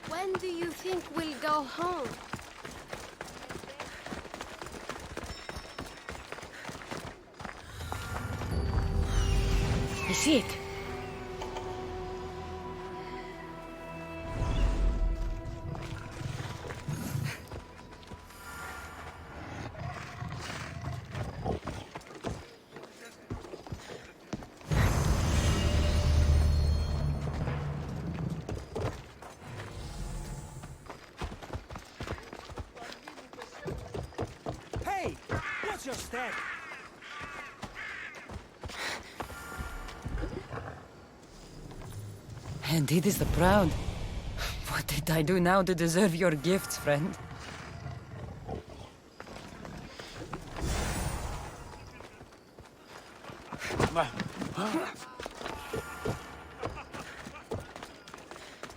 When do you think we'll go home? I see it. Hey! Watch your step! Indeed is the proud. What did I do now to deserve your gifts, friend?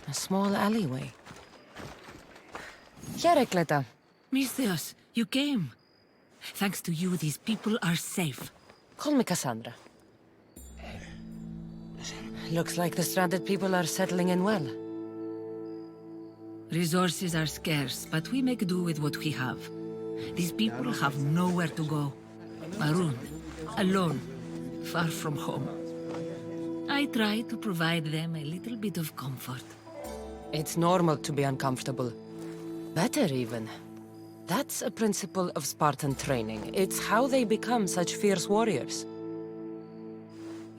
A small alleyway. Hierekleta. Misthios, you came. Thanks to you, these people are safe. Call me Cassandra. Looks like the stranded people are settling in well. Resources are scarce, but we make do with what we have. These people have nowhere to go. Marooned, alone, far from home. I try to provide them a little bit of comfort. It's normal to be uncomfortable. Better even. That's a principle of Spartan training. It's how they become such fierce warriors.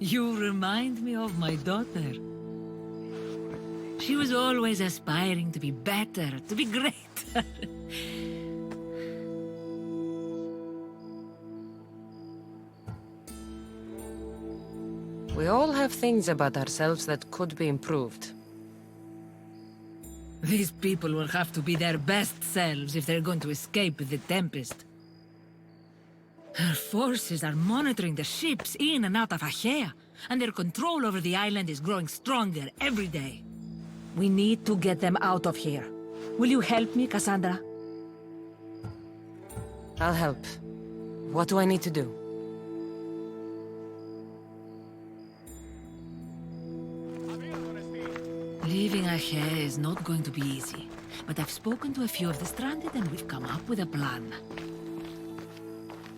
You remind me of my daughter. She was always aspiring to be better, to be great. We all have things about ourselves that could be improved. These people will have to be their best selves if they're going to escape the Tempest. Her forces are monitoring the ships in and out of Achaea, and their control over the island is growing stronger every day. We need to get them out of here. Will you help me, Cassandra? I'll help. What do I need to do? Leaving Achaea is not going to be easy, but I've spoken to a few of the stranded and we've come up with a plan.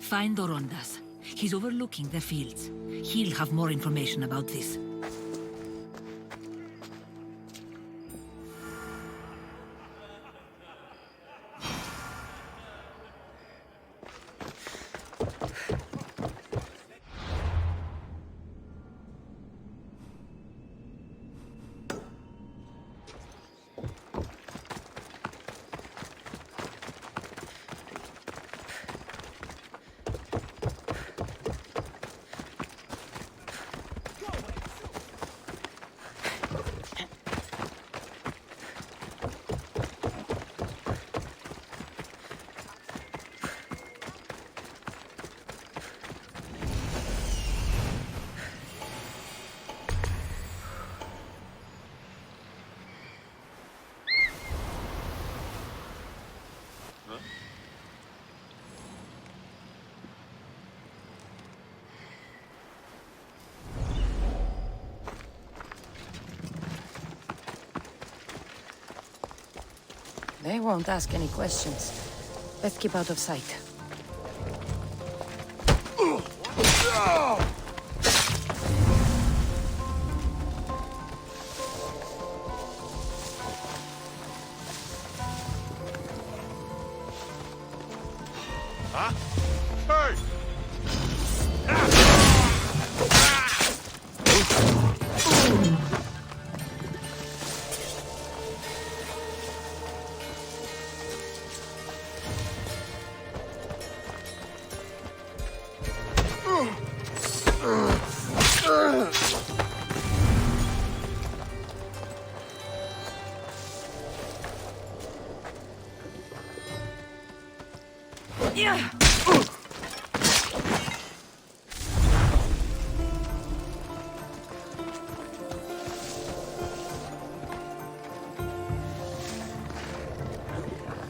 Find Dorondas. He's overlooking the fields. He'll have more information about this. They won't ask any questions. Let's keep out of sight. Huh? Hey!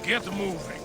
Get moving.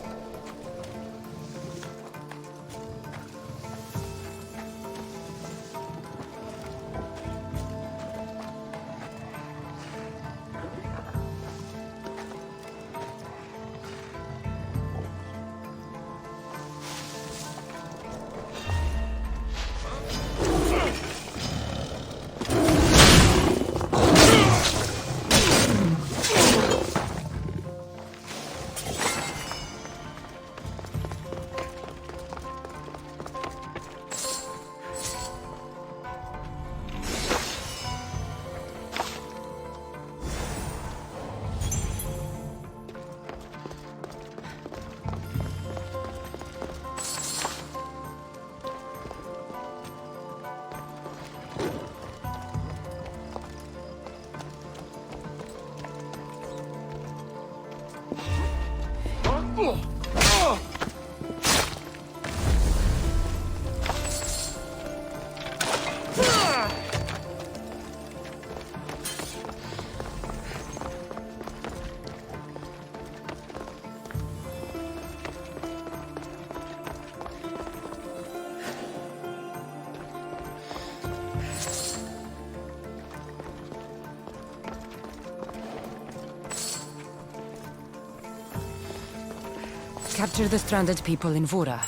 Capture the stranded people in Vura.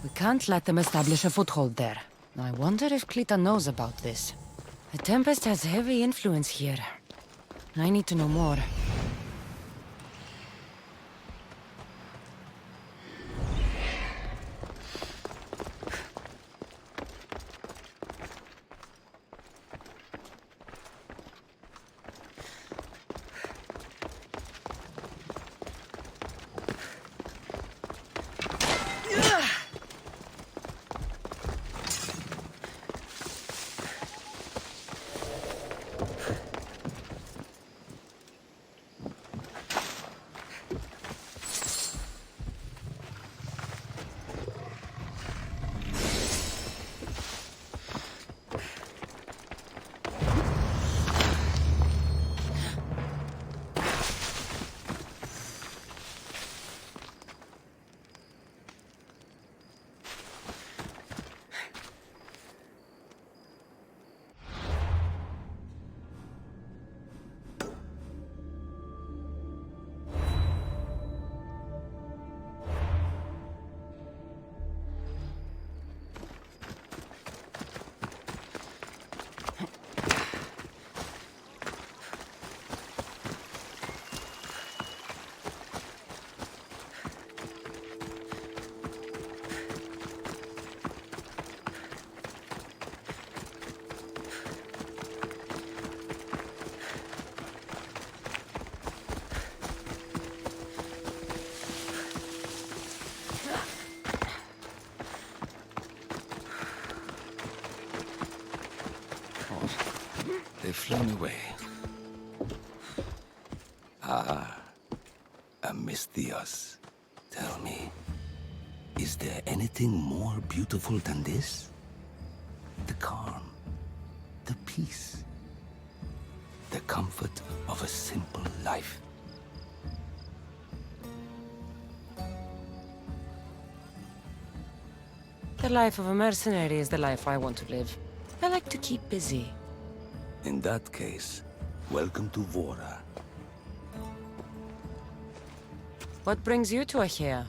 We can't let them establish a foothold there. I wonder if Klita knows about this. The Tempest has heavy influence here. I need to know more. They've flown away. Amisthios, tell me, is there anything more beautiful than this? The calm, the peace, the comfort of a simple life. The life of a mercenary is the life I want to live. I like to keep busy. In that case, welcome to Vora. What brings you to Achaea?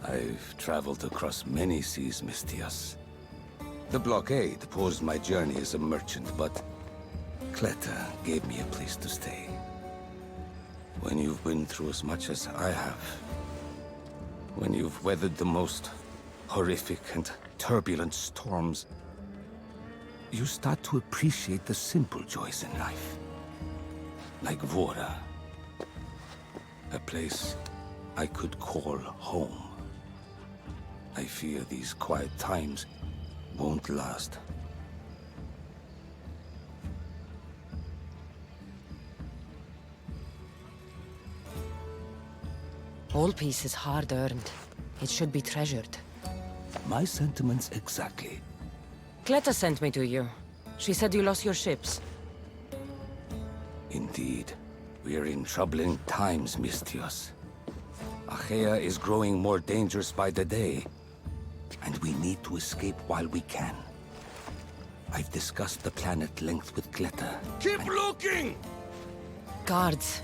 I've traveled across many seas, Mistias. The blockade paused my journey as a merchant, but Cleta gave me a place to stay. When you've been through as much as I have, when you've weathered the most horrific and turbulent storms, you start to appreciate the simple joys in life. Like Vora. A place I could call home. I fear these quiet times won't last. All peace is hard-earned. It should be treasured. My sentiments exactly. Cleta sent me to you. She said you lost your ships. Indeed. We are in troubling times, Mistios. Achaea is growing more dangerous by the day, and we need to escape while we can. I've discussed the plan at length with Cleta. Keep looking! Guards.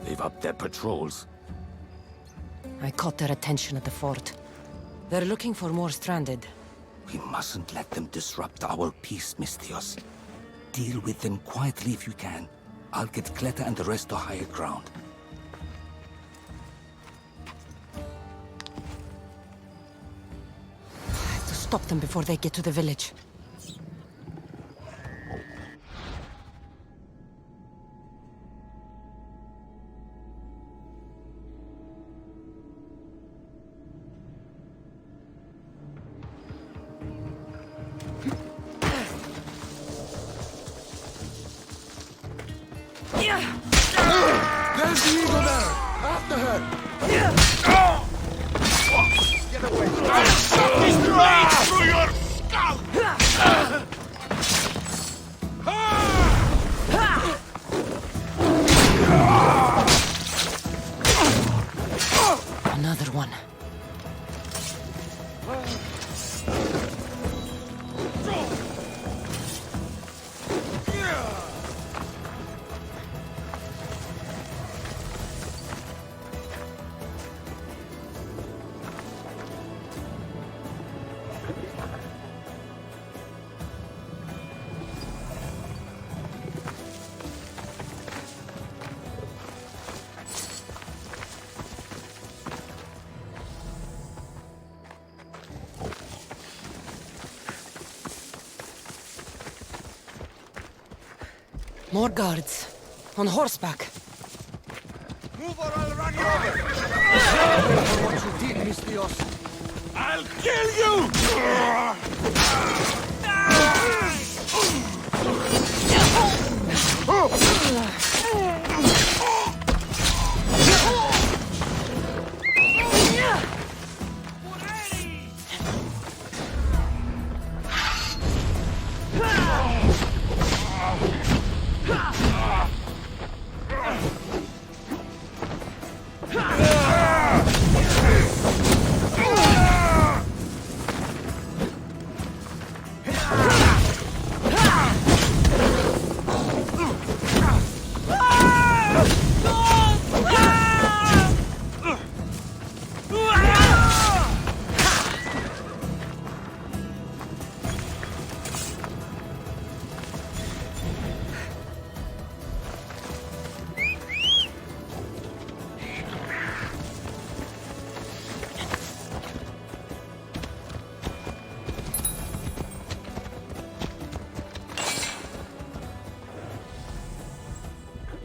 They've upped their patrols. I caught their attention at the fort. They're looking for more stranded. We mustn't let them disrupt our peace, Mistios. Deal with them quietly if you can. I'll get Cleta and the rest to higher ground. I have to stop them before they get to the village. There's the eagle bearer! After her! Get away! I'll suck his blade through your skull! Another one. More guards. On horseback. Move or I'll run you over! For what you did, Mistios. I'll kill you!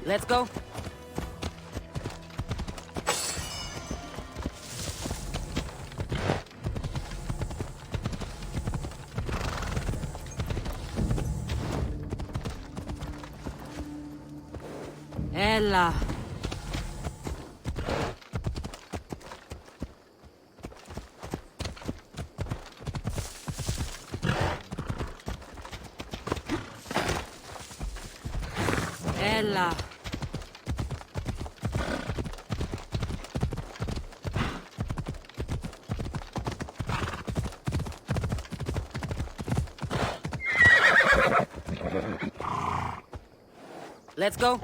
Let's go. Ella. Ella. Let's go.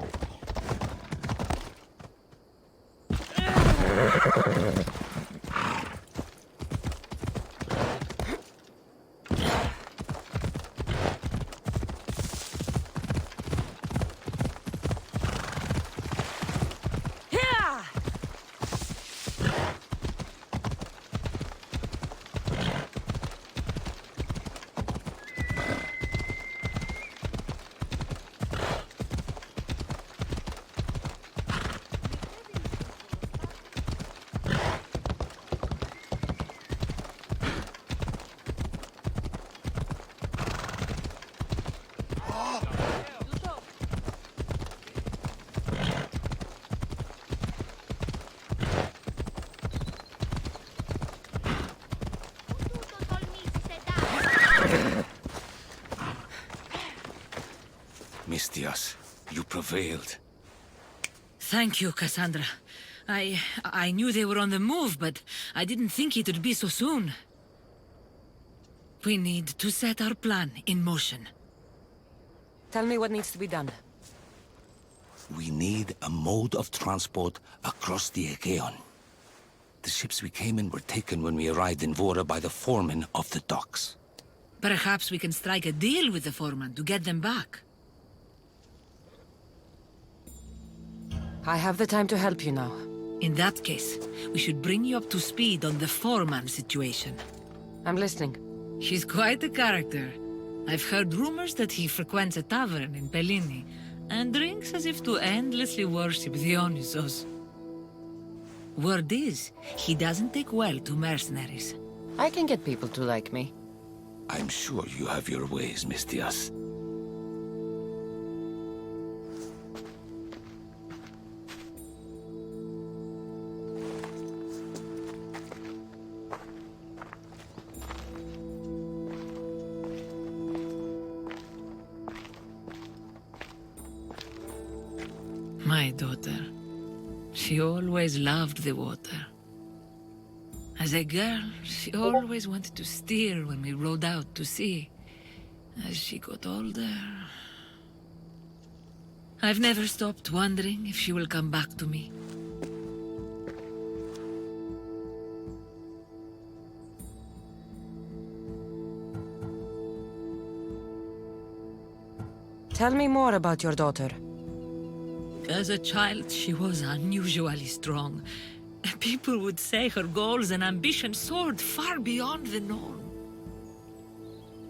Mistias, you prevailed. Thank you, Cassandra. I knew they were on the move, but I didn't think it would be so soon. We need to set our plan in motion. Tell me what needs to be done. We need a mode of transport across the Aegean. The ships we came in were taken when we arrived in Vora by the foreman of the docks. Perhaps we can strike a deal with the foreman to get them back. I have the time to help you now. In that case, we should bring you up to speed on the foreman situation. I'm listening. He's quite a character. I've heard rumors that he frequents a tavern in Pellini, and drinks as if to endlessly worship Dionysos. Word is, he doesn't take well to mercenaries. I can get people to like me. I'm sure you have your ways, Mistias. My daughter. She always loved the water. As a girl, she always wanted to steer when we rode out to sea. As she got older... I've never stopped wondering if she will come back to me. Tell me more about your daughter. As a child, she was unusually strong. People would say her goals and ambitions soared far beyond the norm.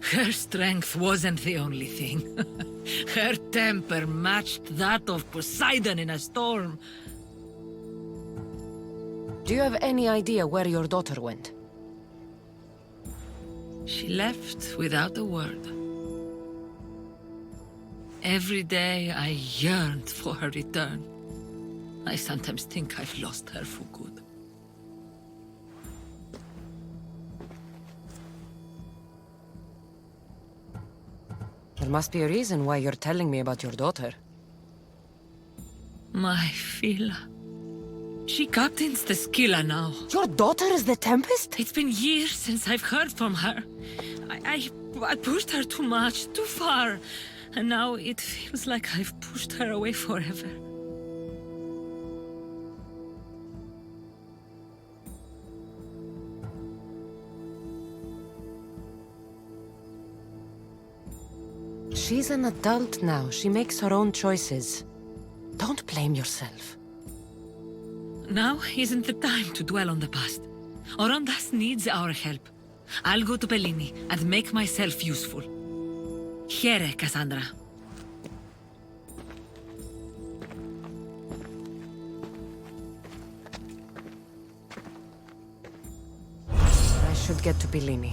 Her strength wasn't the only thing. Her temper matched that of Poseidon in a storm. Do you have any idea where your daughter went? She left without a word. Every day I yearned for her return. I sometimes think I've lost her for good. There must be a reason why you're telling me about your daughter. My Fila. She captains the Scylla now. Your daughter is the Tempest? It's been years since I've heard from her. I pushed her too much, too far. And now it feels like I've pushed her away forever. She's an adult now. She makes her own choices. Don't blame yourself. Now isn't the time to dwell on the past. Orondas needs our help. I'll go to Pellini and make myself useful. Here, Cassandra. I should get to Pellini.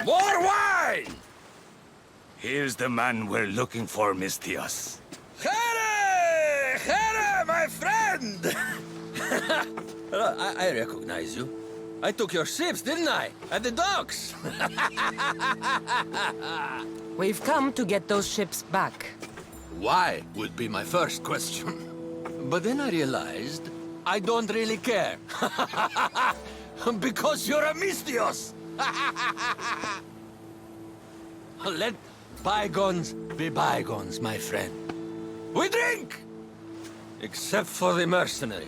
More wine! Here's the man we're looking for, Mistios. Here! Here, my friend! I recognize you. I took your ships, didn't I? At the docks! We've come to get those ships back. Why would be my first question. But then I realized I don't really care. Because you're a Mistios! Let bygones be bygones, my friend. We drink! Except for the mercenary.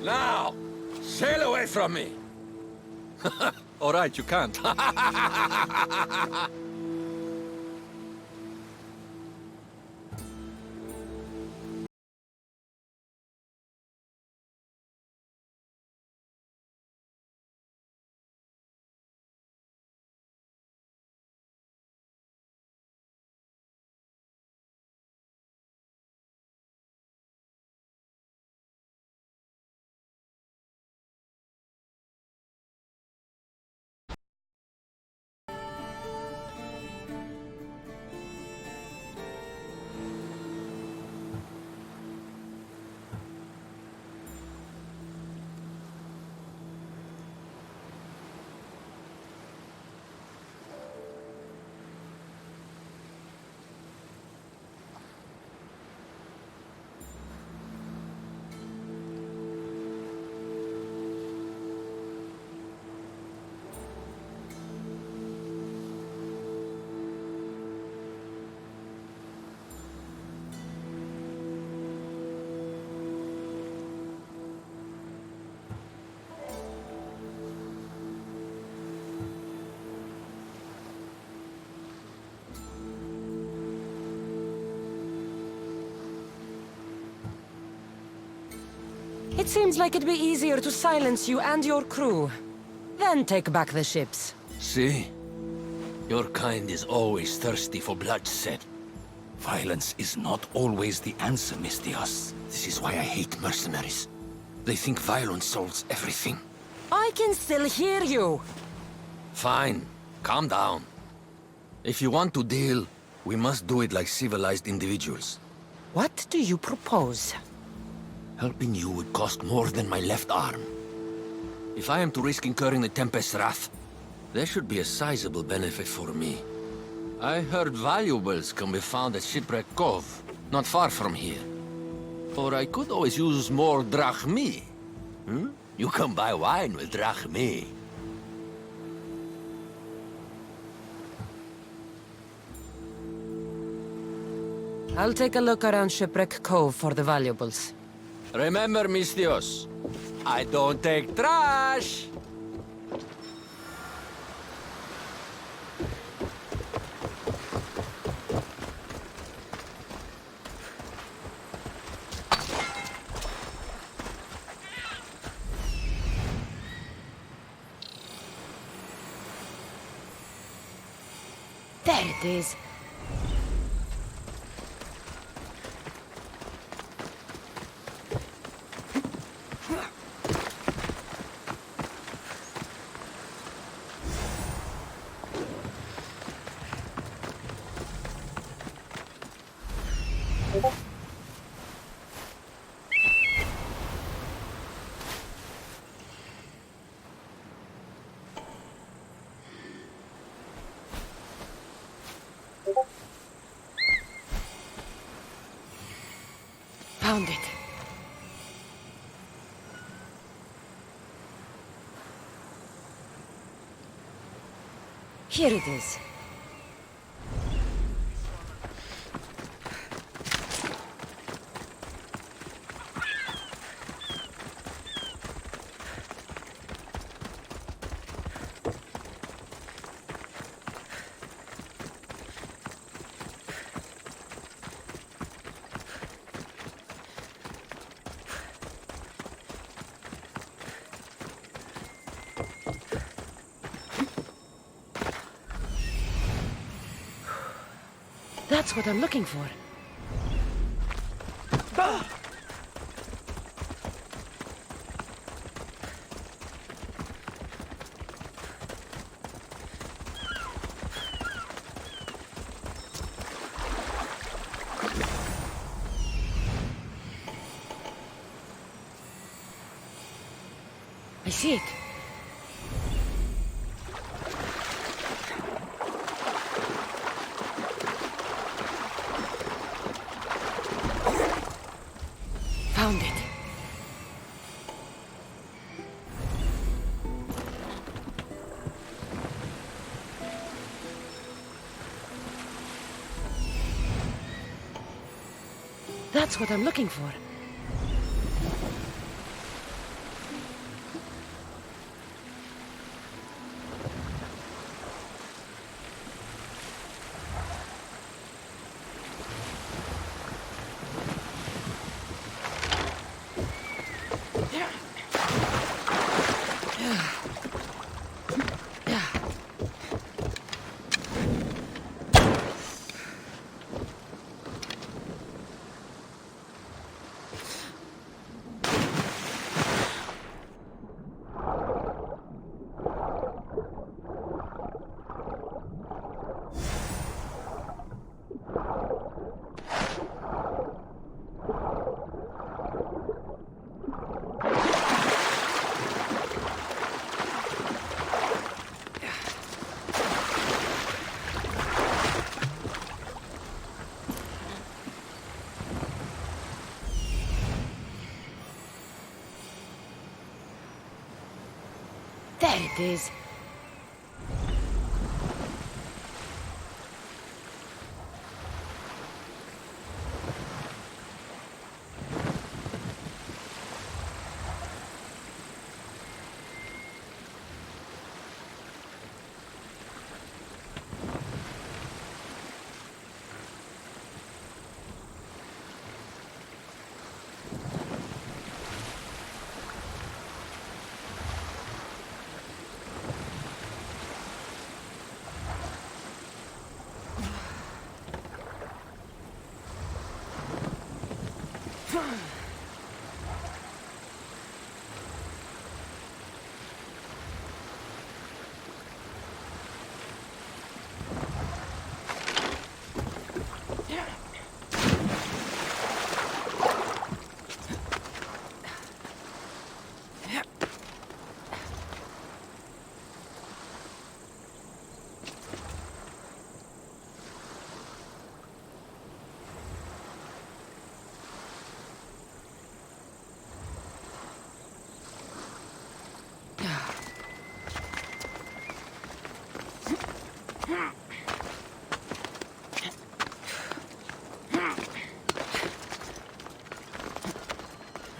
Now, sail away from me! All right, you can't. It seems like it'd be easier to silence you and your crew, then take back the ships. See? Your kind is always thirsty for bloodshed. Violence is not always the answer, Mistios. This is why I hate mercenaries. They think violence solves everything. I can still hear you. Fine. Calm down. If you want to deal, we must do it like civilized individuals. What do you propose? Helping you would cost more than my left arm. If I am to risk incurring the Tempest's wrath, there should be a sizable benefit for me. I heard valuables can be found at Shipwreck Cove, not far from here. Or I could always use more drachmi. You can buy wine with drachmi. I'll take a look around Shipwreck Cove for the valuables. Remember, Mistios, I don't take trash! There it is. Found it. Here it is. That's what I'm looking for. see it. Found it. That's what I'm looking for. There it is.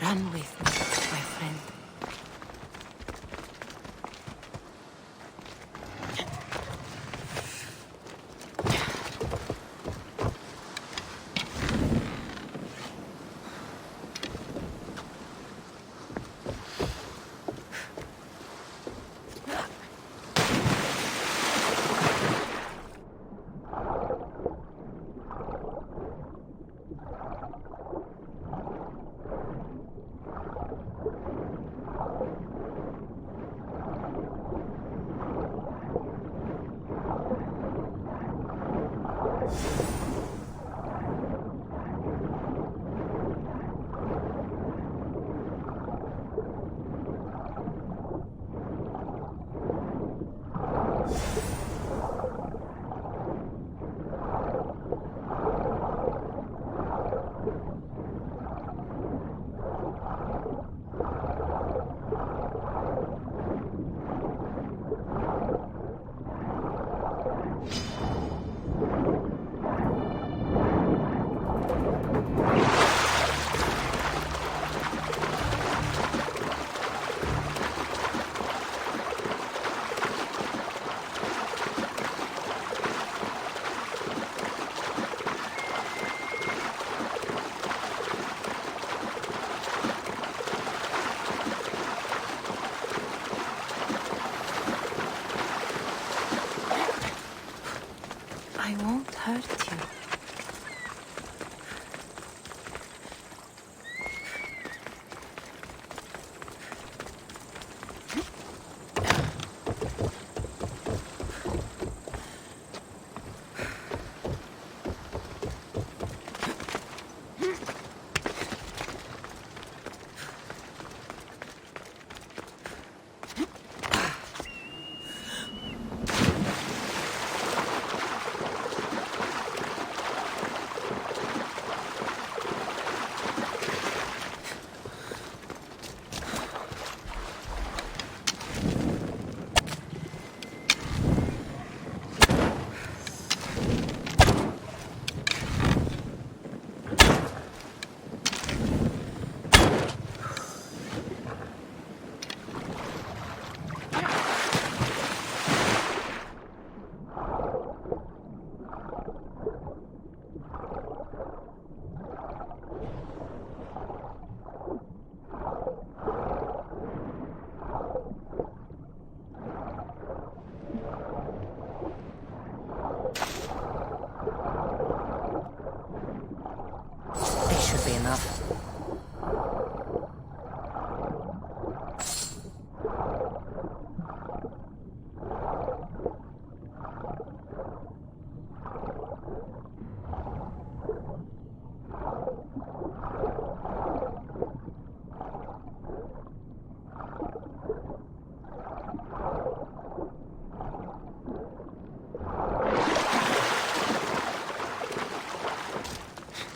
Run with me, my friend.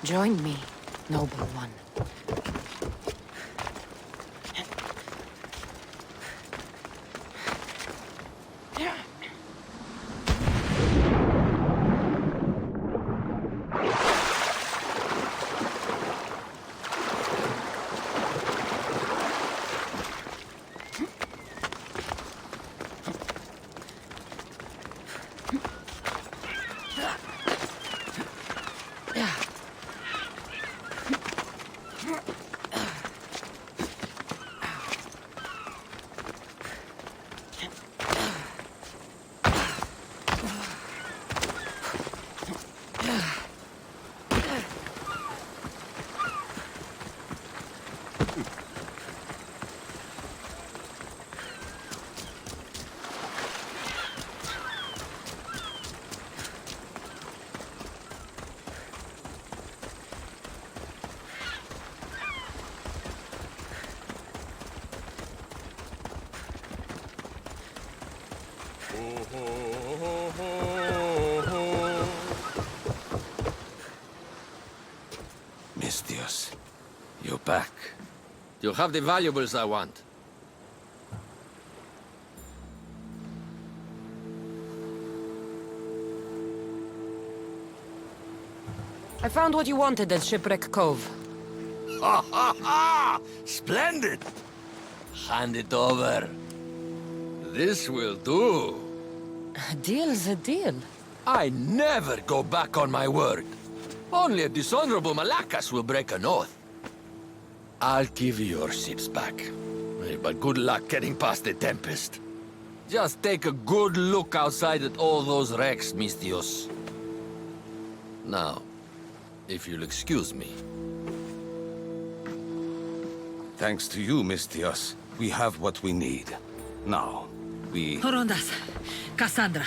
Join me, noble one. Mistios, you're back. You have the valuables I want. I found what you wanted at Shipwreck Cove. Ha ha ha! Splendid! Hand it over. This will do. A deal's a deal. I never go back on my word. Only a dishonorable Malakas will break an oath. I'll give you your ships back. But good luck getting past the Tempest. Just take a good look outside at all those wrecks, Mistios. Now, if you'll excuse me. Thanks to you, Mistios, we have what we need. Now, we... Horondas, Cassandra.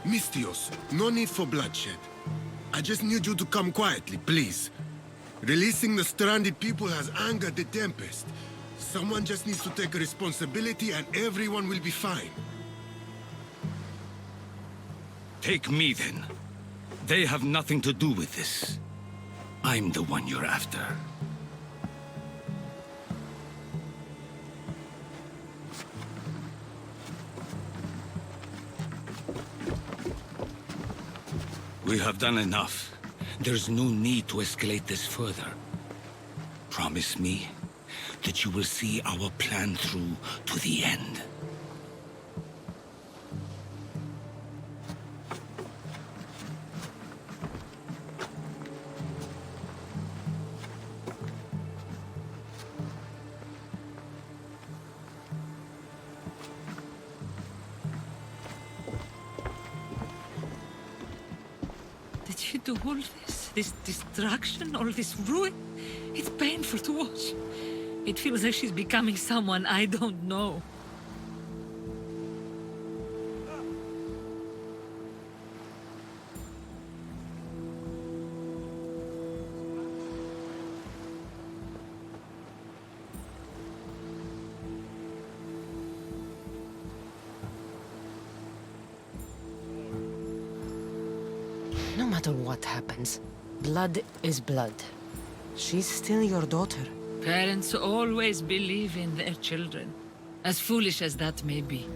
Mistios, no need for bloodshed. I just need you to come quietly, please. Releasing the stranded people has angered the Tempest. Someone just needs to take responsibility and everyone will be fine. Take me, then. They have nothing to do with this. I'm the one you're after. We have done enough. There's no need to escalate this further. Promise me that you will see our plan through to the end. Did you do all this? This destruction, all this ruin? It's painful to watch. It feels like she's becoming someone I don't know. No matter what happens, blood is blood. She's still your daughter. Parents always believe in their children, as foolish as that may be.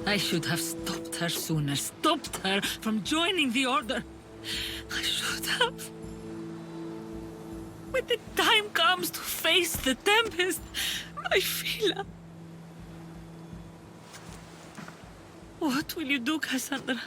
I should have stopped her sooner, stopped her from joining the Order. I should have. When the time comes to face the Tempest, my Fila. What will you do, Cassandra?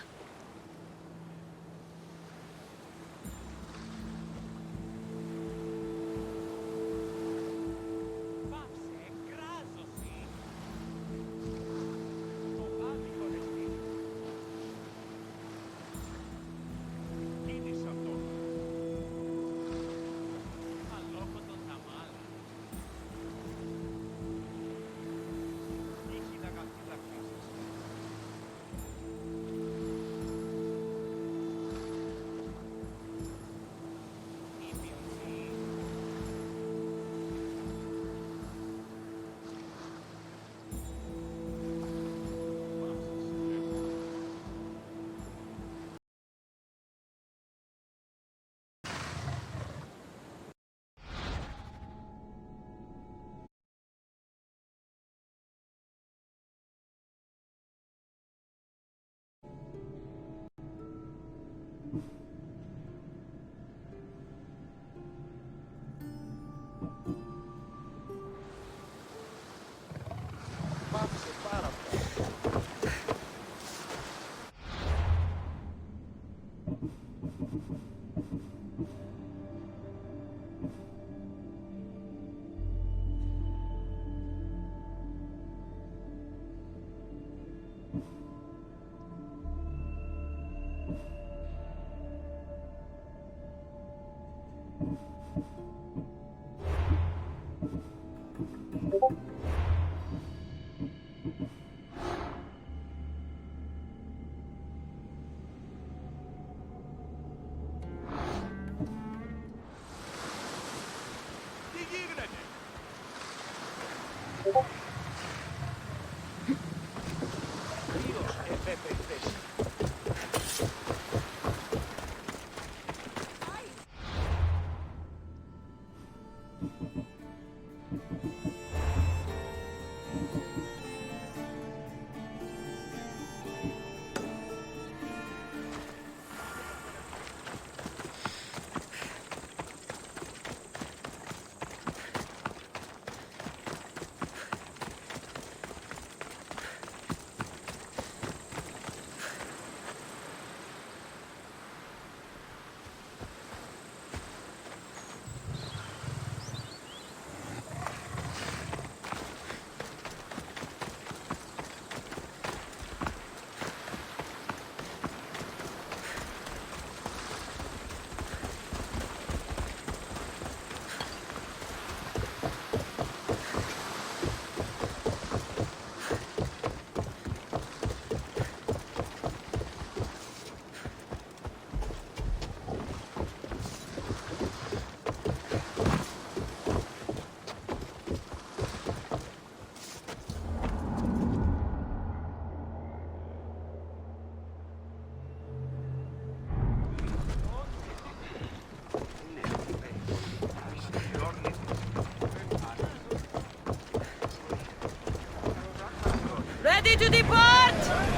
Ready to depart!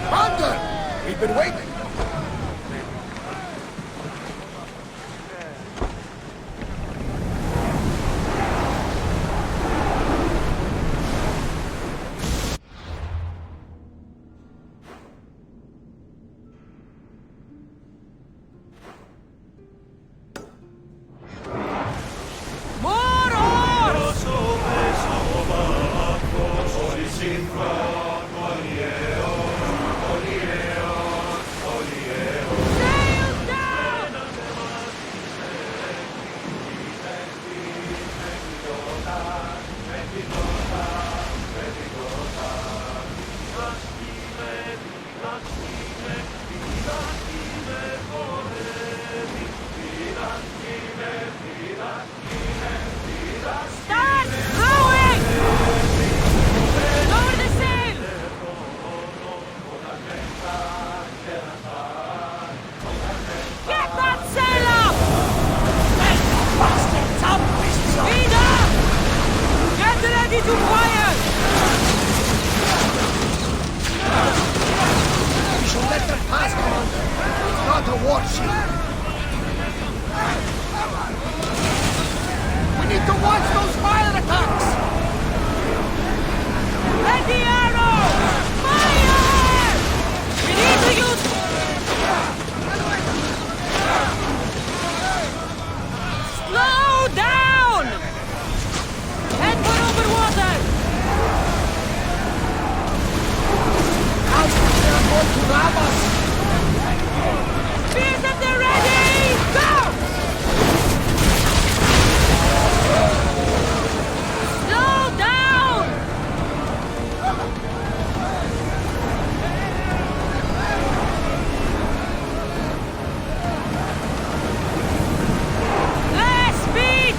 Commander! We've been waiting! More oars! Sail down! Start rowing! Lower the sail! Get that sail up! Bastards up! Speed up! Get ready to fire! We should let them pass, Commander. It's not a warship. We need to watch those fire attacks! Ready arrow! Fire! We need to use... Slow down! Head for over water! They are going to ram us! Spears at the ready! Go! Slow down! Less speed!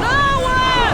Slower!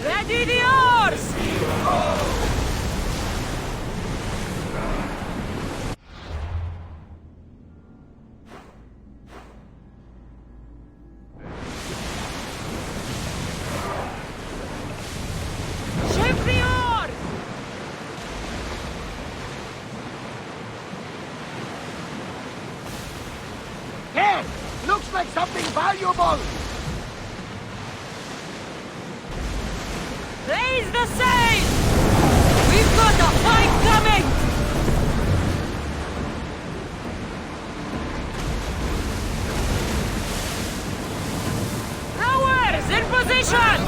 Ready the oars! Shift the oars! Here! Looks like something valuable! Raise the sail! We've got a fight coming! Rowers in position!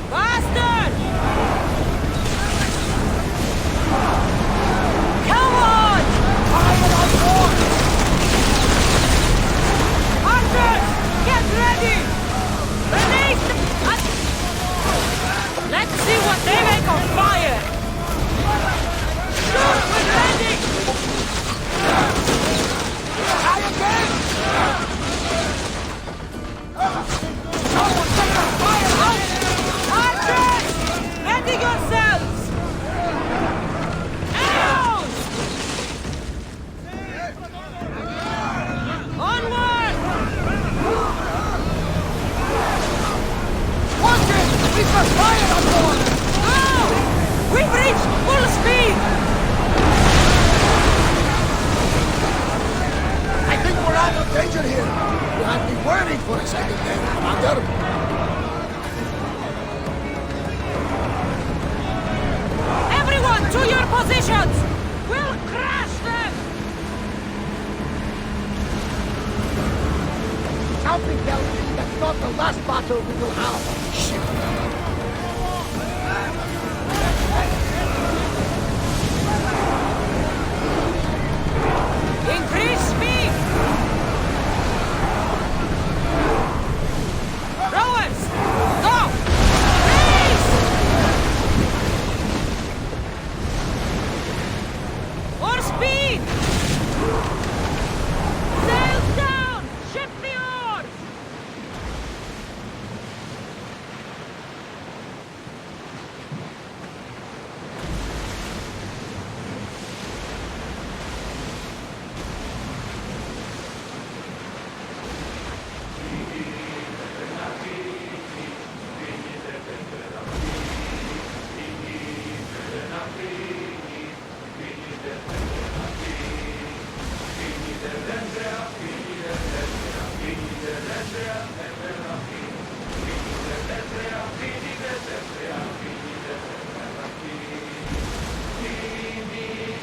Faster! Come on! Archers, get ready! Release! Let's see what they make of fire! Shoot with ready! Try again! Someone take the fire out! Archers! Ready yourselves! Arrows! Onward! Watch it! We've got fire on board! Go! We've reached full speed! I think we're out of danger here. You had me worried for a second there, Commander. Everyone to your positions! We'll crush them! Something tells me that's not the last battle we will have. Shit. Increase speed! Rowers! Go! Race! More speed! Sails down! Shift the oars!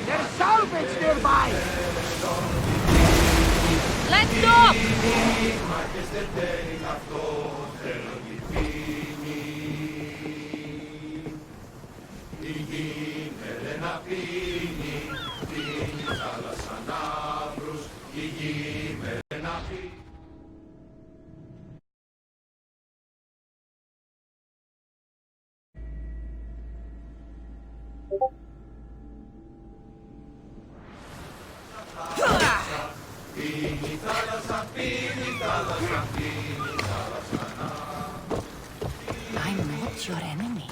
There's salvage nearby! Let's go! I'm not your enemy.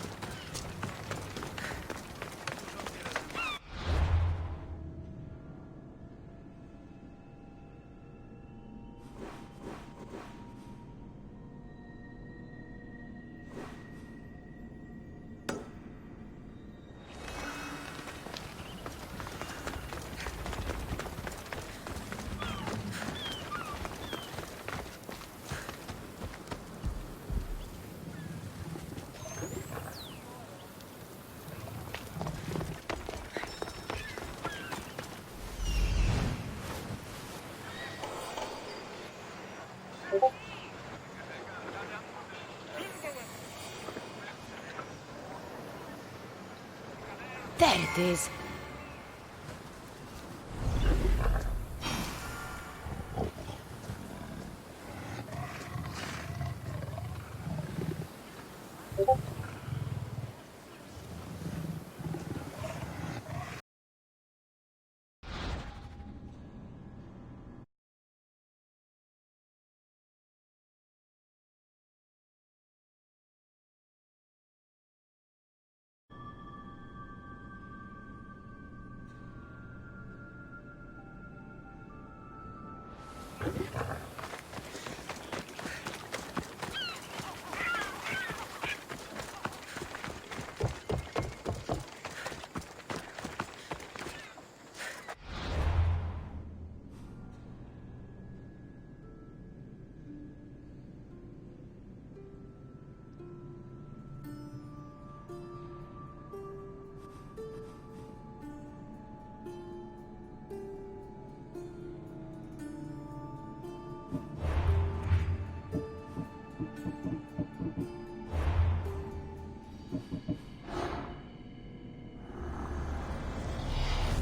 There it is.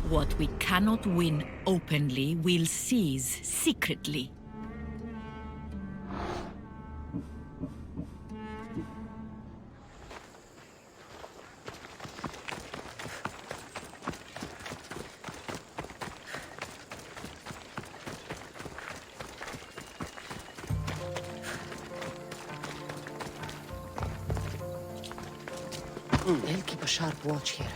What we cannot win openly, we'll seize secretly. They'll keep a sharp watch here.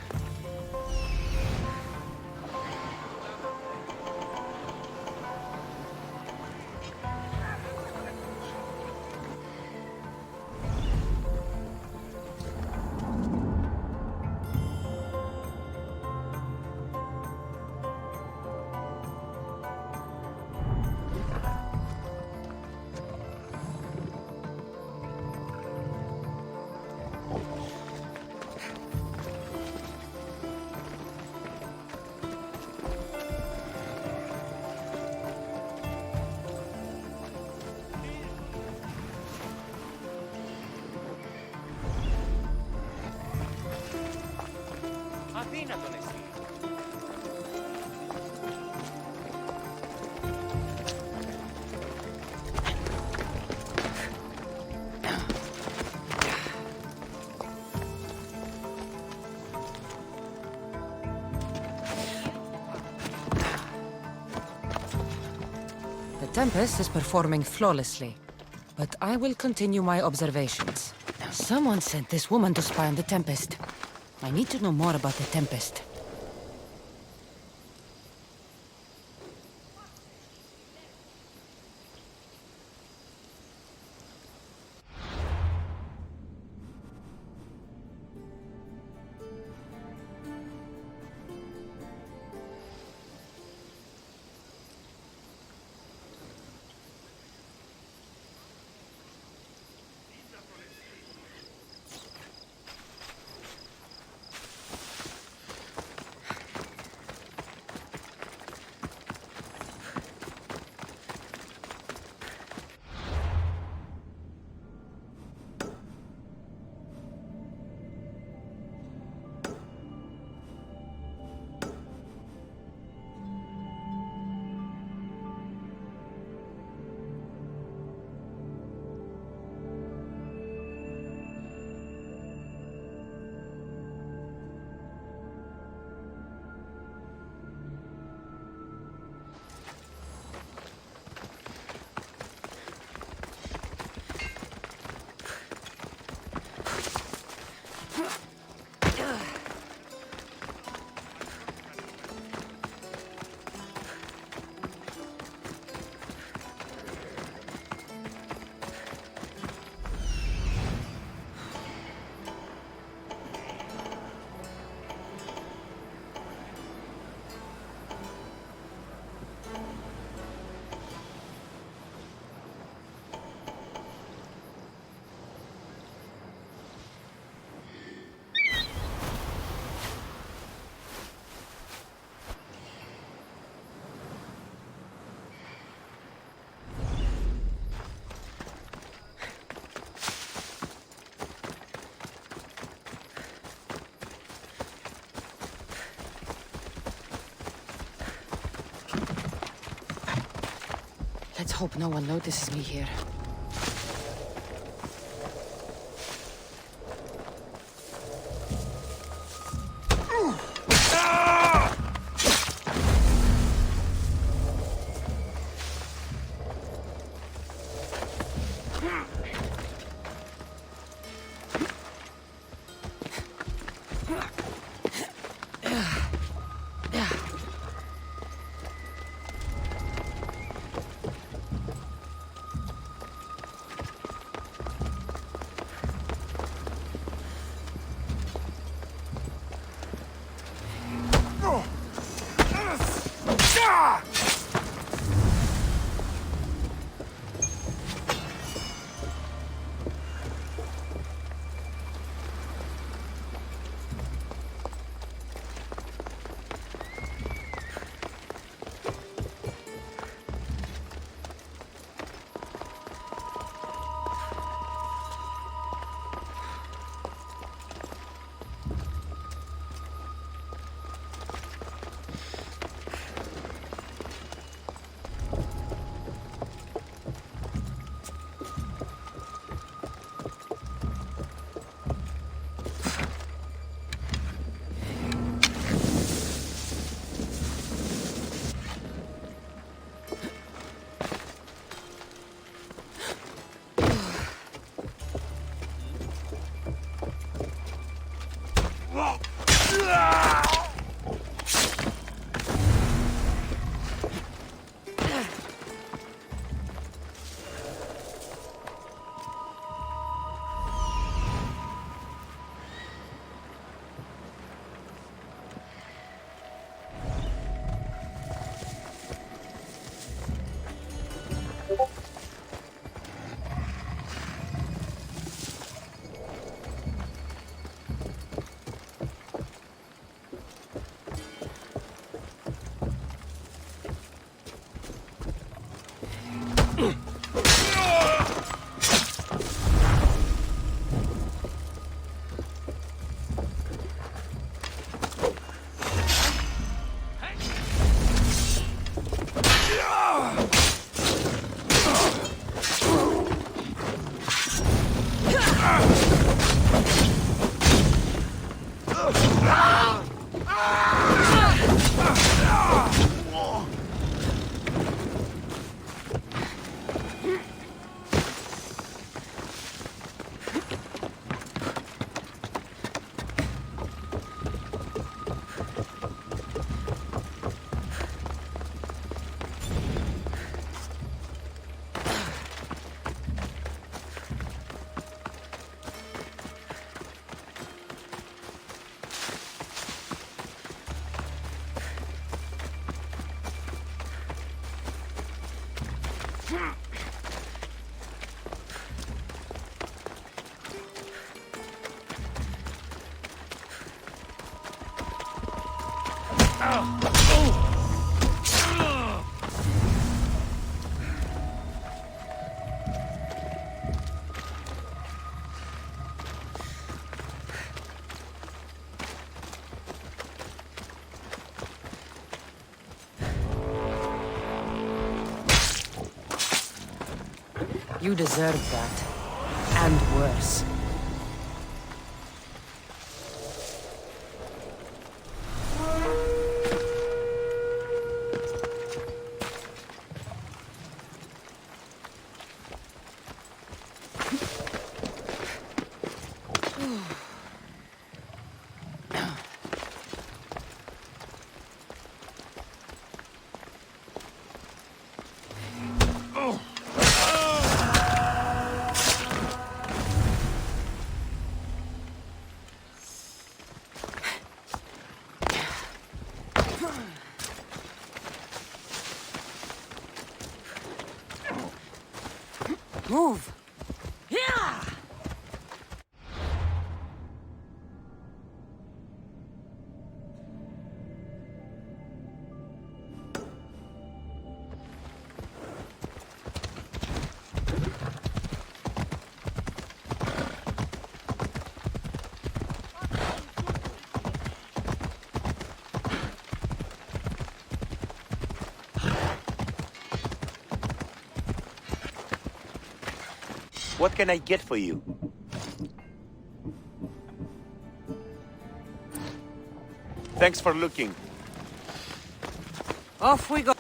The Tempest is performing flawlessly, but I will continue my observations. Someone sent this woman to spy on the Tempest. I need to know more about the Tempest. Let's hope no one notices me here. You deserve that. And worse. Move! Yeah! What can I get for you? Thanks for looking. Off we go!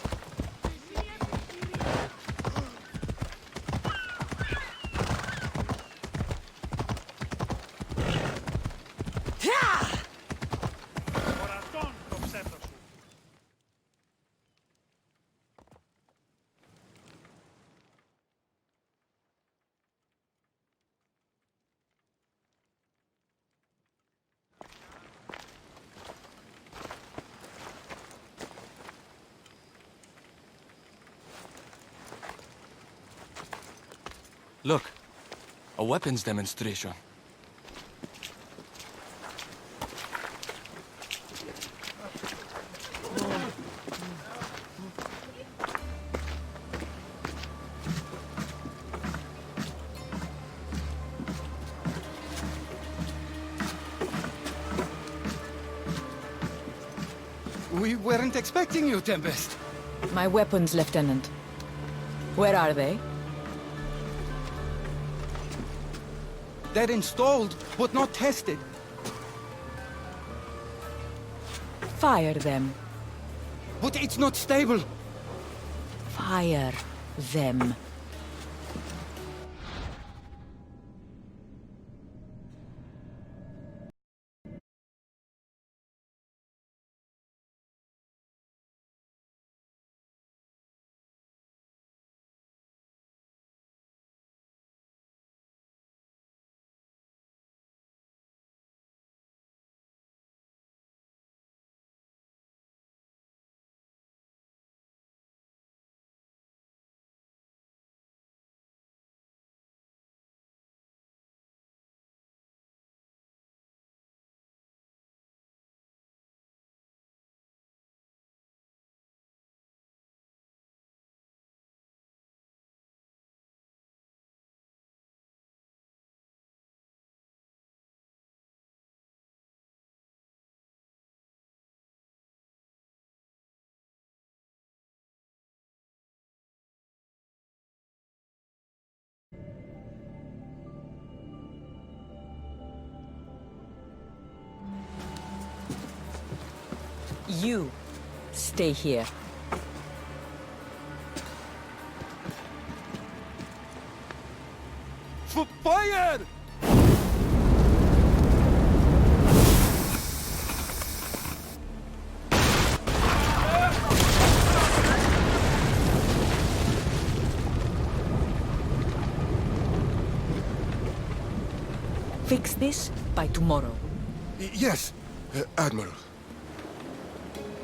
Look, a weapons demonstration. We weren't expecting you, Tempest. My weapons, Lieutenant. Where are they? They're installed, but not tested. Fire them. But it's not stable. Fire them. You stay here. Fire! Fix this by tomorrow. Yes, Admiral.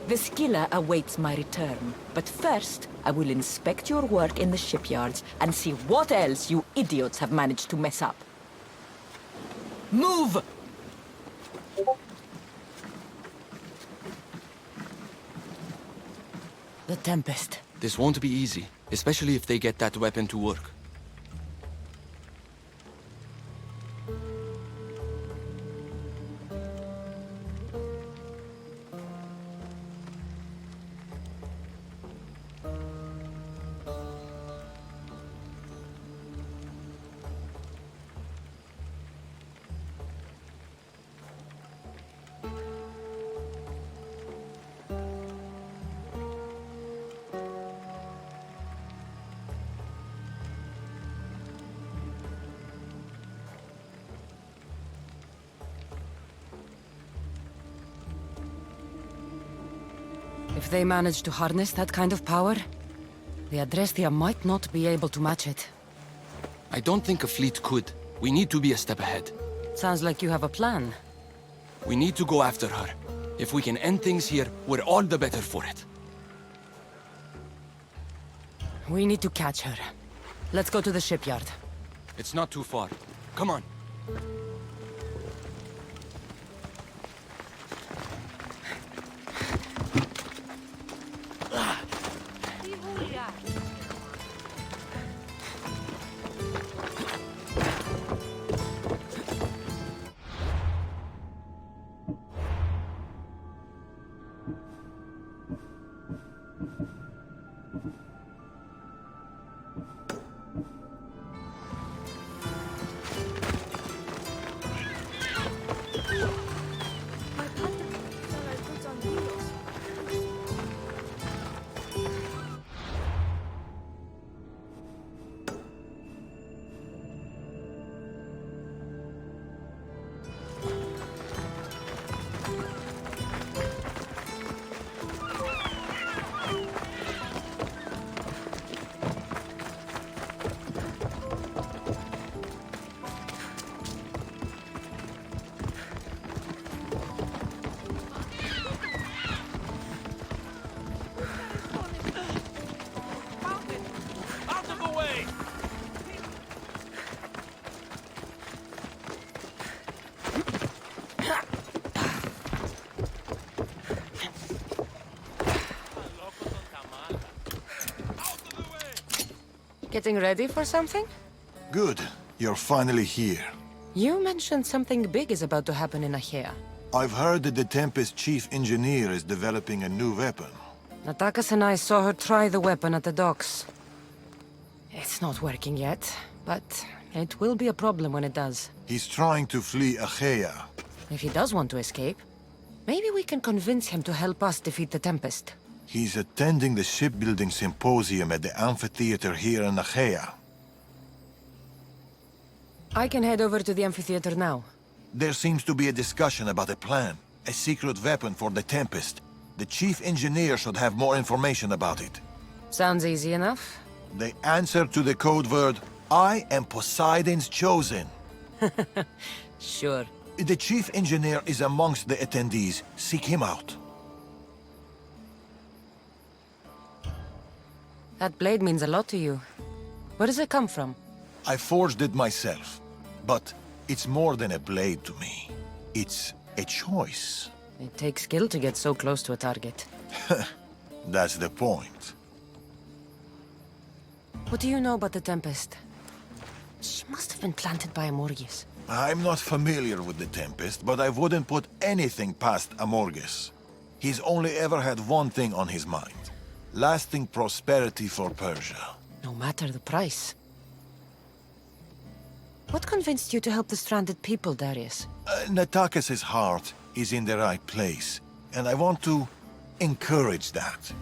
The skiller awaits my return. But first, I will inspect your work in the shipyards and see what else you idiots have managed to mess up. Move! The Tempest. This won't be easy, especially if they get that weapon to work. If they manage to harness that kind of power, the Adrestia might not be able to match it. I don't think a fleet could. We need to be a step ahead. Sounds like you have a plan. We need to go after her. If we can end things here, we're all the better for it. We need to catch her. Let's go to the shipyard. It's not too far. Come on. Getting ready for something? Good. You're finally here. You mentioned something big is about to happen in Achaea. I've heard that the Tempest chief engineer is developing a new weapon. Natakas and I saw her try the weapon at the docks. It's not working yet, but it will be a problem when it does. He's trying to flee Achaea. If he does want to escape, maybe we can convince him to help us defeat the Tempest. He's attending the shipbuilding symposium at the amphitheater here in Achaea. I can head over to the amphitheater now. There seems to be a discussion about a plan, a secret weapon for the Tempest. The chief engineer should have more information about it. Sounds easy enough. The answer to the code word, I am Poseidon's chosen. Sure. The chief engineer is amongst the attendees. Seek him out. That blade means a lot to you. Where does it come from? I forged it myself. But it's more than a blade to me. It's a choice. It takes skill to get so close to a target. That's the point. What do you know about the Tempest? She must have been planted by Amorges. I'm not familiar with the Tempest, but I wouldn't put anything past Amorges. He's only ever had one thing on his mind. Lasting prosperity for Persia. No matter the price. What convinced you to help the stranded people, Darius? Natakis' heart is in the right place, and I want to encourage that.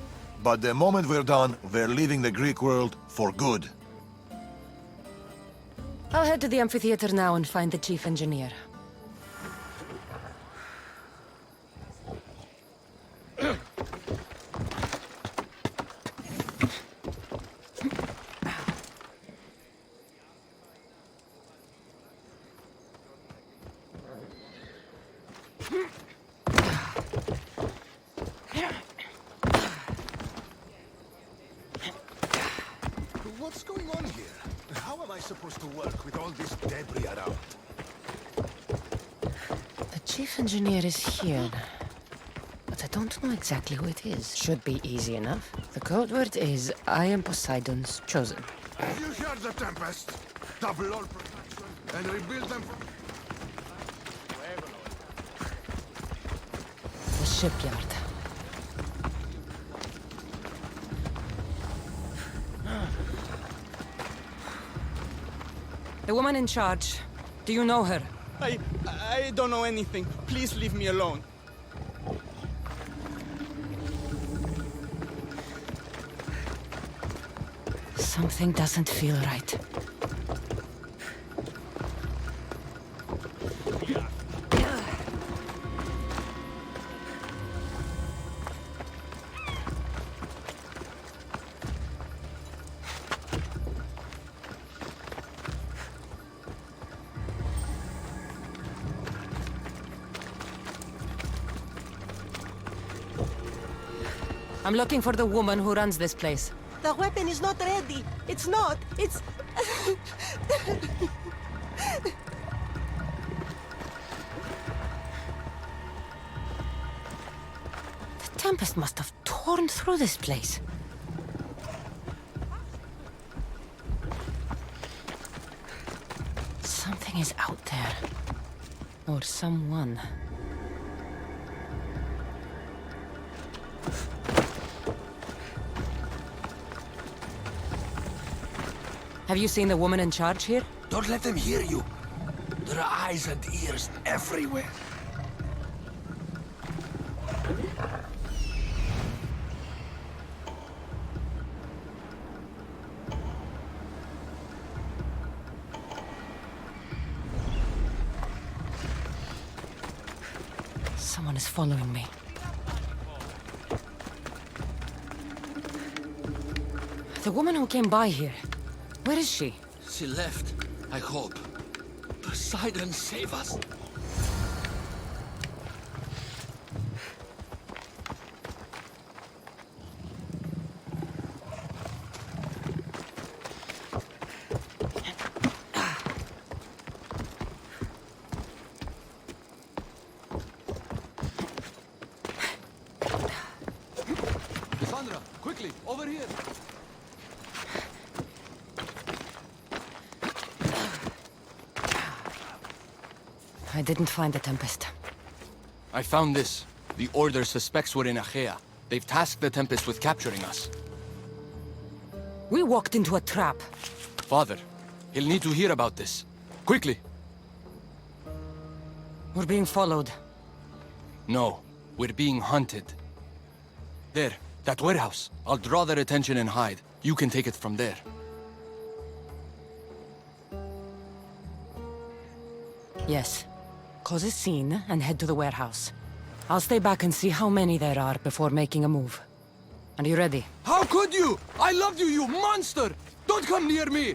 But the moment we're done, we're leaving the Greek world for good. I'll head to the amphitheater now and find the chief engineer. What's going on here? How am I supposed to work with all this debris around? The chief engineer is here, but I don't know exactly who it is. Should be easy enough. The code word is, I am Poseidon's chosen. You hear the Tempest? Double all protection and rebuild them from... The shipyard. The woman in charge. Do you know her? I don't know anything. Please leave me alone. Something doesn't feel right. I'm looking for the woman who runs this place. The weapon is not ready. It's not. It's... The Tempest must have torn through this place. Something is out there. Or someone. Have you seen the woman in charge here? Don't let them hear you. There are eyes and ears everywhere. Someone is following me. The woman who came by here. Where is she? She left, I hope. Poseidon, save us. Cassandra, quickly, over here. I didn't find the Tempest. I found this. The Order suspects we're in Achaea. They've tasked the Tempest with capturing us. We walked into a trap. Father, he'll need to hear about this. Quickly! We're being followed. No, we're being hunted. There, that warehouse. I'll draw their attention and hide. You can take it from there. Yes. Cause a scene and head to the warehouse. I'll stay back and see how many there are before making a move. Are you ready? How could you? I loved you, you monster! Don't come near me!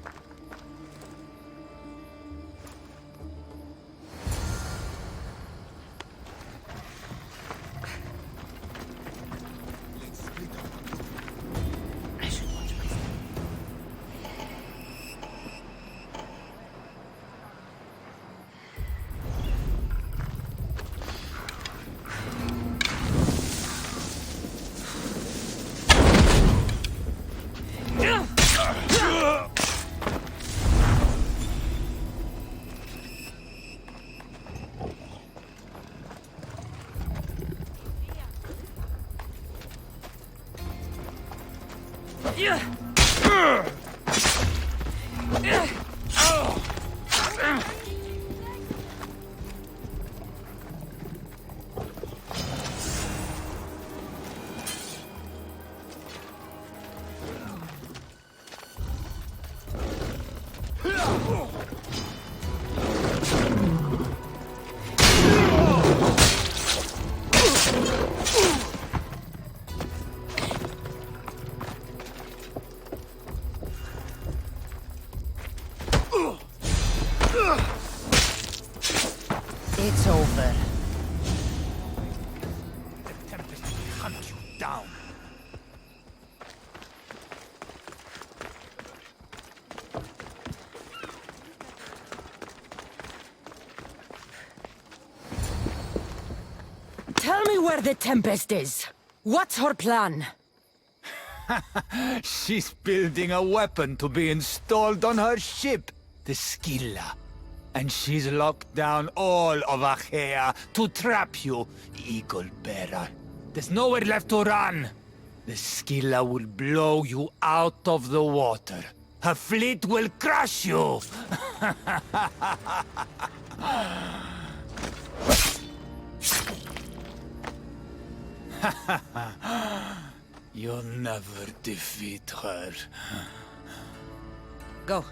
It's over. The Tempest will hunt you down. Tell me where the Tempest is. What's her plan? She's building a weapon to be installed on her ship, the Scylla. And she's locked down all of Achaea to trap you, Eagle Bearer. There's nowhere left to run. The Scylla will blow you out of the water. Her fleet will crush you. You'll never defeat her. Go.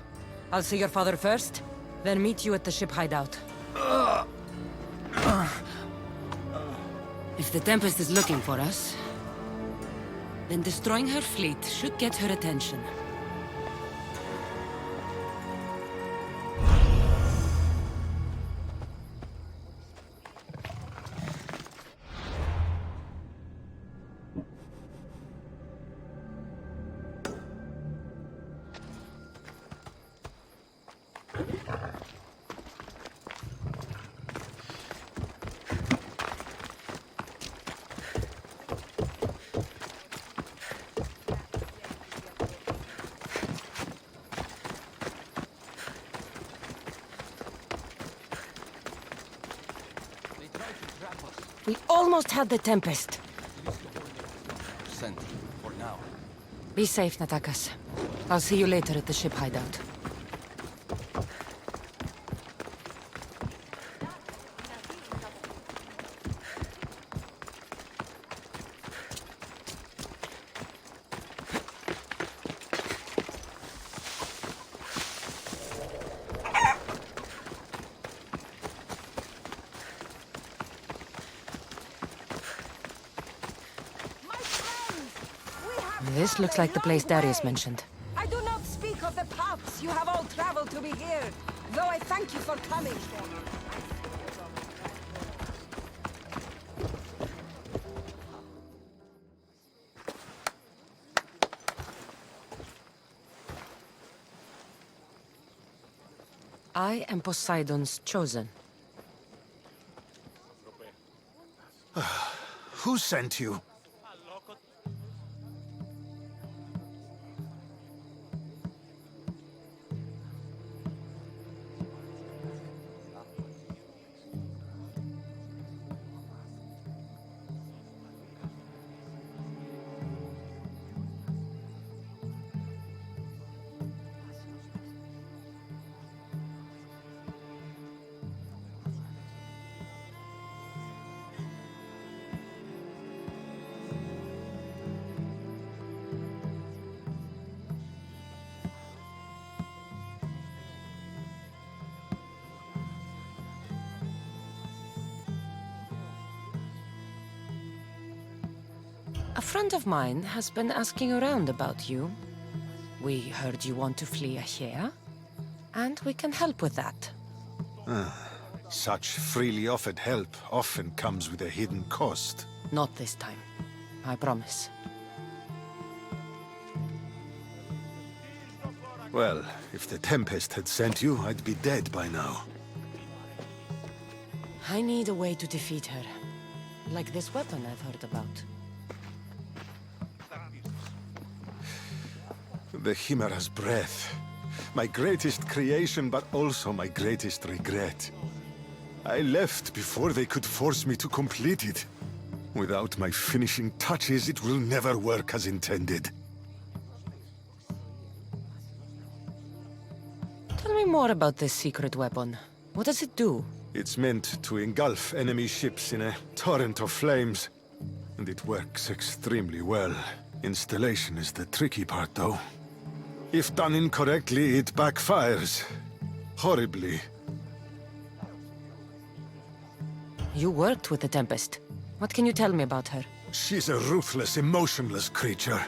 I'll see your father first, then meet you at the ship hideout. If the Tempest is looking for us, then destroying her fleet should get her attention. We almost had the Tempest. Sent for now. Be safe, Natakas. I'll see you later at the ship hideout. This looks like the place Darius mentioned. I do not speak of the paths you have all traveled to be here, though I thank you for coming. I am Poseidon's chosen. Who sent you? A friend of mine has been asking around about you. We heard you want to flee Achaea, and we can help with that. Such freely offered help often comes with a hidden cost. Not this time. I promise. Well, if the Tempest had sent you, I'd be dead by now. I need a way to defeat her. Like this weapon I've heard about. The Chimera's breath. My greatest creation, but also my greatest regret. I left before they could force me to complete it. Without my finishing touches, it will never work as intended. Tell me more about this secret weapon. What does it do? It's meant to engulf enemy ships in a torrent of flames. And it works extremely well. Installation is the tricky part, though. If done incorrectly, it backfires. Horribly. You worked with the Tempest. What can you tell me about her? She's a ruthless, emotionless creature.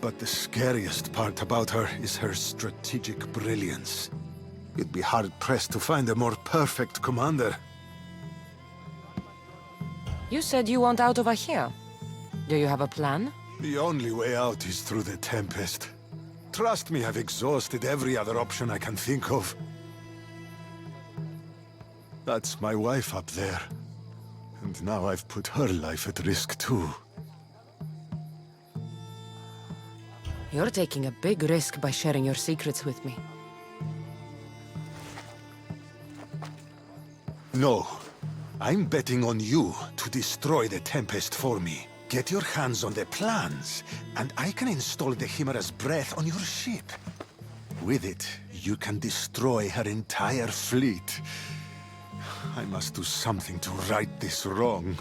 But the scariest part about her is her strategic brilliance. You'd be hard-pressed to find a more perfect commander. You said you want out of here. Do you have a plan? The only way out is through the Tempest. Trust me, I've exhausted every other option I can think of. That's my wife up there. And now I've put her life at risk too. You're taking a big risk by sharing your secrets with me. No. I'm betting on you to destroy the Tempest for me. Get your hands on the plans, and I can install the Chimera's breath on your ship. With it, you can destroy her entire fleet. I must do something to right this wrong.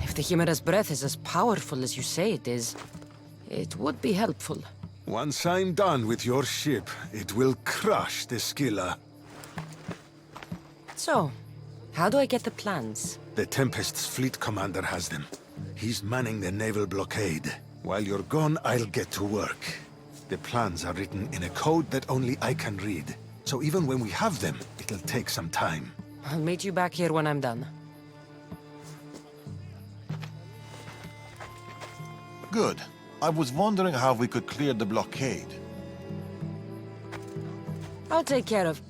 If the Chimera's breath is as powerful as you say it is, it would be helpful. Once I'm done with your ship, it will crush the Scylla. So, how do I get the plans? The Tempest's fleet commander has them. He's manning the naval blockade. While you're gone, I'll get to work. The plans are written in a code that only I can read. So even when we have them, it'll take some time. I'll meet you back here when I'm done. Good. I was wondering how we could clear the blockade. I'll take care of...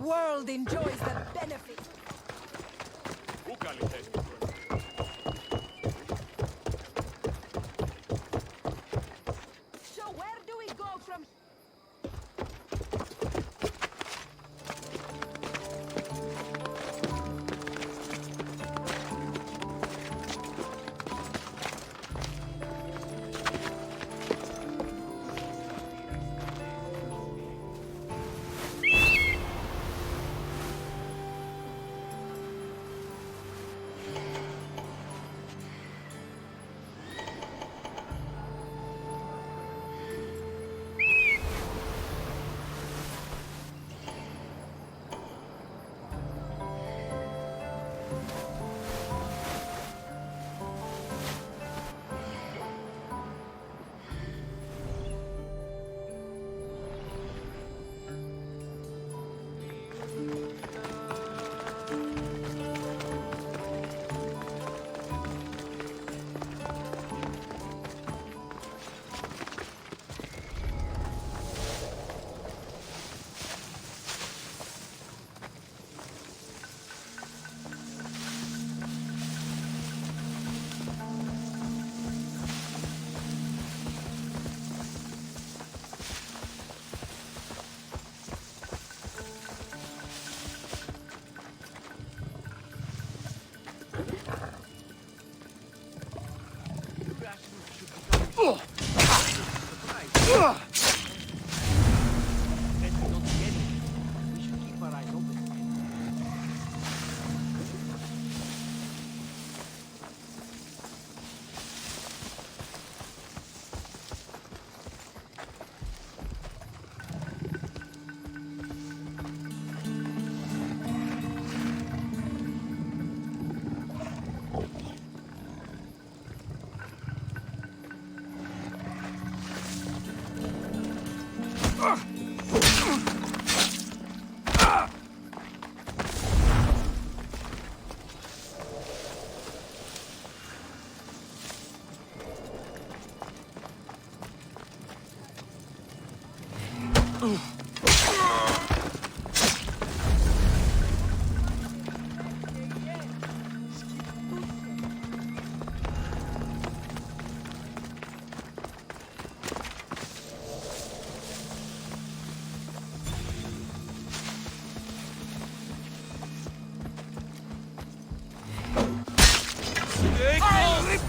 World enjoys the benefit. So where do we go from?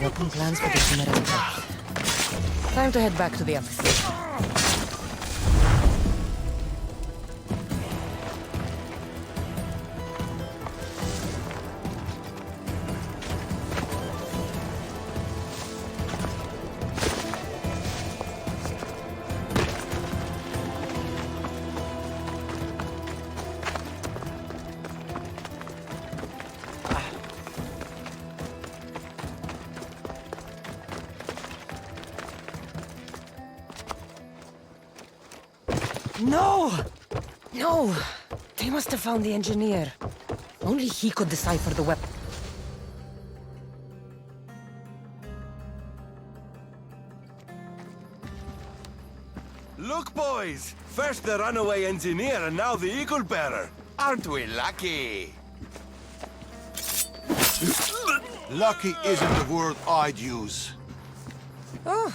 Working plans for the Chimera attack. Time to head back to the office. No! No! They must have found the engineer. Only he could decipher the weapon. Look, boys! First the runaway engineer and now the eagle bearer. Aren't we lucky? Lucky isn't the word I'd use. Oh,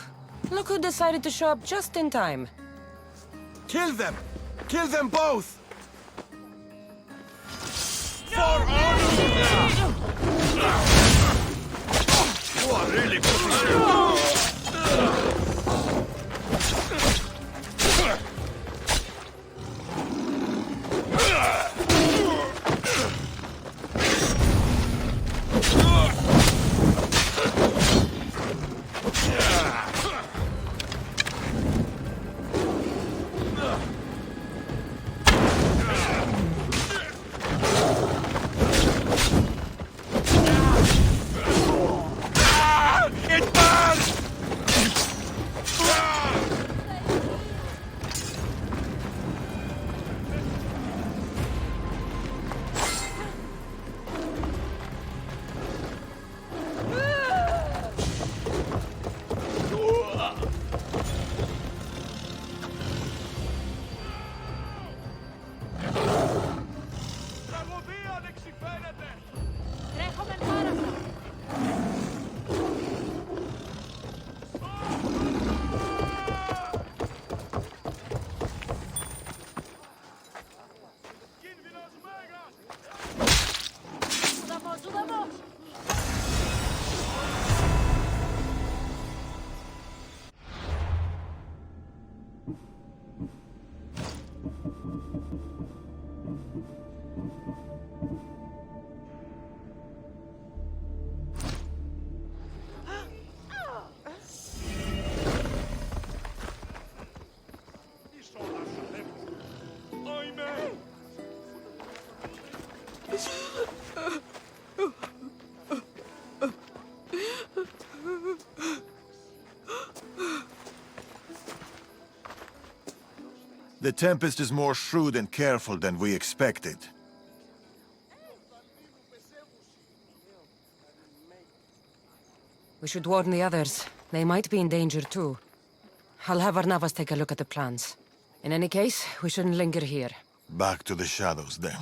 look who decided to show up just in time. Kill them! Kill them both! For Odyssey! You are really The Tempest is more shrewd and careful than we expected. We should warn the others. They might be in danger too. I'll have Arnavas take a look at the plans. In any case, we shouldn't linger here. Back to the shadows, then.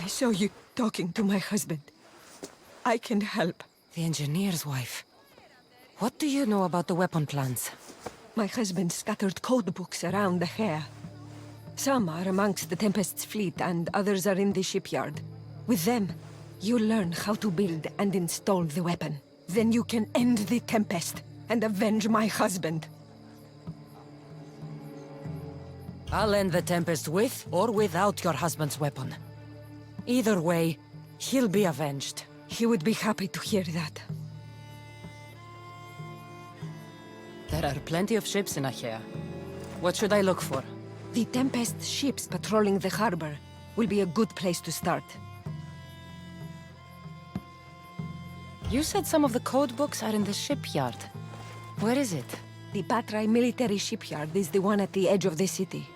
I saw you talking to my husband. I can help. The engineer's wife. What do you know about the weapon plans? My husband scattered code books around the hair. Some are amongst the Tempest's fleet, and others are in the shipyard. With them, you learn how to build and install the weapon. Then you can end the Tempest and avenge my husband. I'll end the Tempest with or without your husband's weapon. Either way, he'll be avenged. He would be happy to hear that. There are plenty of ships in Achaea. What should I look for? The Tempest ships patrolling the harbor will be a good place to start. You said some of the code books are in the shipyard. Where is it? The Patrai military shipyard is the one at the edge of the city.